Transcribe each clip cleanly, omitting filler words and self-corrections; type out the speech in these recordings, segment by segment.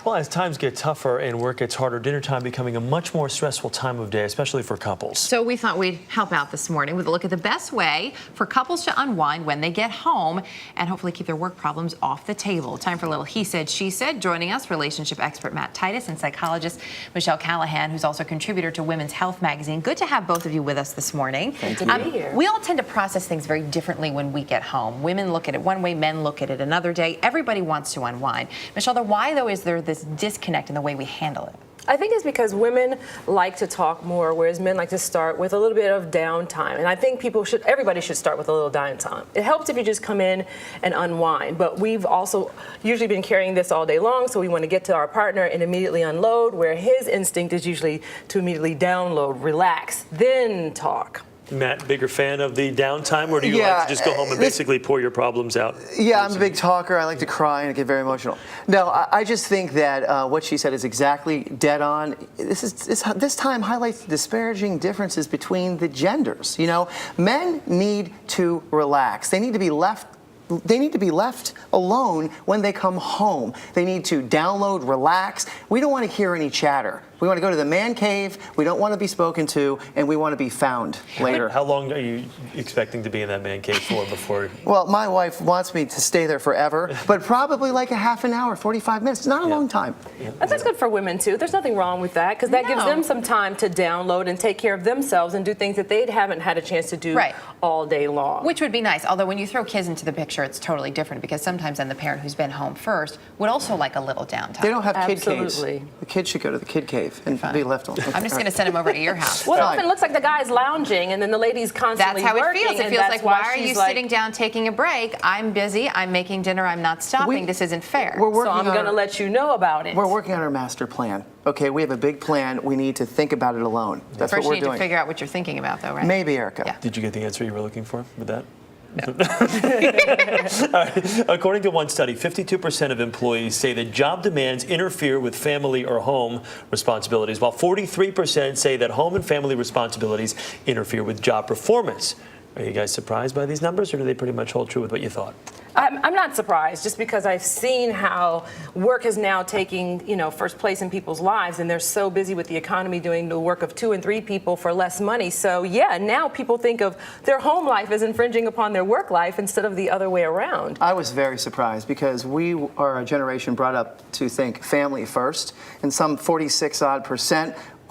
Well, as times get tougher and work gets harder, dinner time becoming a much more stressful time of day, especially for couples. So we thought we'd help out this morning with a look at the best way for couples to unwind when they get home and hopefully keep their work problems off the table. Time for a little He Said, She Said. Joining us, relationship expert Matt Titus and psychologist Michelle Callahan, who's also a contributor to Women's Health magazine. Good to have both of you with us this morning. Thank you. Good to be here. We all tend to process things very differently when we get home. Women look at it one way, men look at it another day. Everybody wants to unwind. Michelle, why, though, is there this disconnect in the way we handle it? I think it's because women like to talk more, whereas men like to start with a little bit of downtime. And I think everybody should start with a little downtime. It helps if you just come in and unwind. But we've also usually been carrying this all day long, so we want to get to our partner and immediately unload, where his instinct is usually to immediately download, relax, then talk. Matt, bigger fan of the downtime, or do you like to just go home and basically pour your problems out? Yeah, I'm a big talker. I like to cry and get very emotional. No, I just think that what she said is exactly dead on. This time highlights the disparaging differences between the genders. You know, men need to relax. They need to be left alone when they come home. They need to download, relax. We don't want to hear any chatter. We want to go to the man cave. We don't want to be spoken to, and we want to be found later. How long are you expecting to be in that man cave for before? Well, my wife wants me to stay there forever, but probably like a half an hour, 45 minutes. It's not a long time. Yeah. That's good for women, too. There's nothing wrong with that, because that gives them some time to download and take care of themselves and do things that they haven't had a chance to do all day long. Which would be nice. Although when you throw kids into the picture, it's totally different, because sometimes then the parent who's been home first would also like a little downtime. They don't have kid caves. The kids should go to the kid cave and be left alone. I'm just going to send him over to your house. Well, it often looks like the guy's lounging, and then the lady's constantly working. That's how working, it feels. It feels like, why are you sitting down taking a break? I'm busy. I'm making dinner. I'm not stopping. This isn't fair. So I'm going to let you know about it. We're working on our master plan. Okay, we have a big plan. We need to think about it alone. That's First what we're you doing. need to figure out what you're thinking about, though, right? Maybe, Erica. Yeah. Did you get the answer you were looking for with that? No. All right. According to one study, 52% of employees say that job demands interfere with family or home responsibilities, while 43% say that home and family responsibilities interfere with job performance. Are you guys surprised by these numbers, or do they pretty much hold true with what you thought? I'm not surprised, just because I've seen how work is now taking, first place in people's lives, and they're so busy with the economy doing the work of 2 and 3 people for less money. So yeah, now people think of their home life as infringing upon their work life instead of the other way around. I was very surprised, because we are a generation brought up to think family first, and some 46%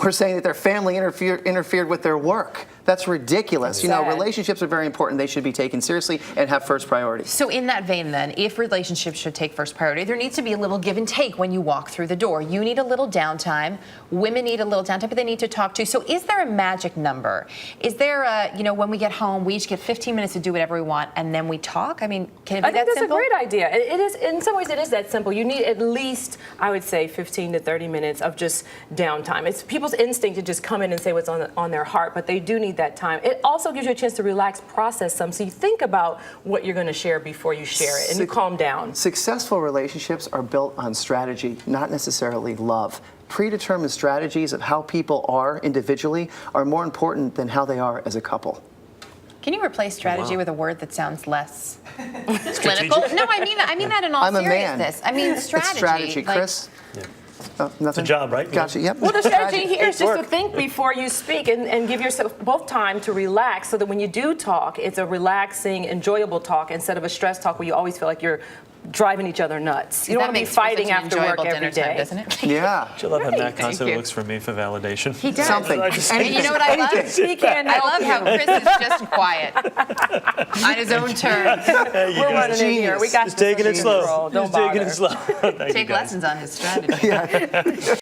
were saying that their family interfered with their work. That's ridiculous. You know, relationships are very important. They should be taken seriously and have first priority. So in that vein, then, if relationships should take first priority, there needs to be a little give and take when you walk through the door. You need a little downtime. Women need a little downtime, but they need to talk to. So is there a magic number? Is there a, when we get home, we each get 15 minutes to do whatever we want, and then we talk? I mean, can it be that simple? I think that's a great idea. It is, in some ways, it is that simple. You need at least, I would say, 15 to 30 minutes of just downtime. It's people's instinct to just come in and say what's on their heart, but they do need that time. It also gives you a chance to relax, process some, so you think about what you're going to share before you share it, and you calm down. Successful relationships are built on strategy, not necessarily love. Predetermined strategies of how people are individually are more important than how they are as a couple. Can you replace strategy with a word that sounds less clinical? No, I mean that in all seriousness. I'm a man. I mean strategy. It's strategy, Chris. Yeah. Nothing? It's a job, right? Gotcha, yep. Well, the strategy here is just to think before you speak and give yourself both time to relax, so that when you do talk, it's a relaxing, enjoyable talk instead of a stress talk where you always feel like you're driving each other nuts. You don't want to be fighting after work every day. Doesn't it? Yeah. I love how Matt constantly looks for me for validation. He does. Something. And you know what I love? I love how Chris is just quiet on his own terms. We're running in here. We got just taking it slow. Don't bother. Taking it slow. Take lessons on his strategy. Yeah.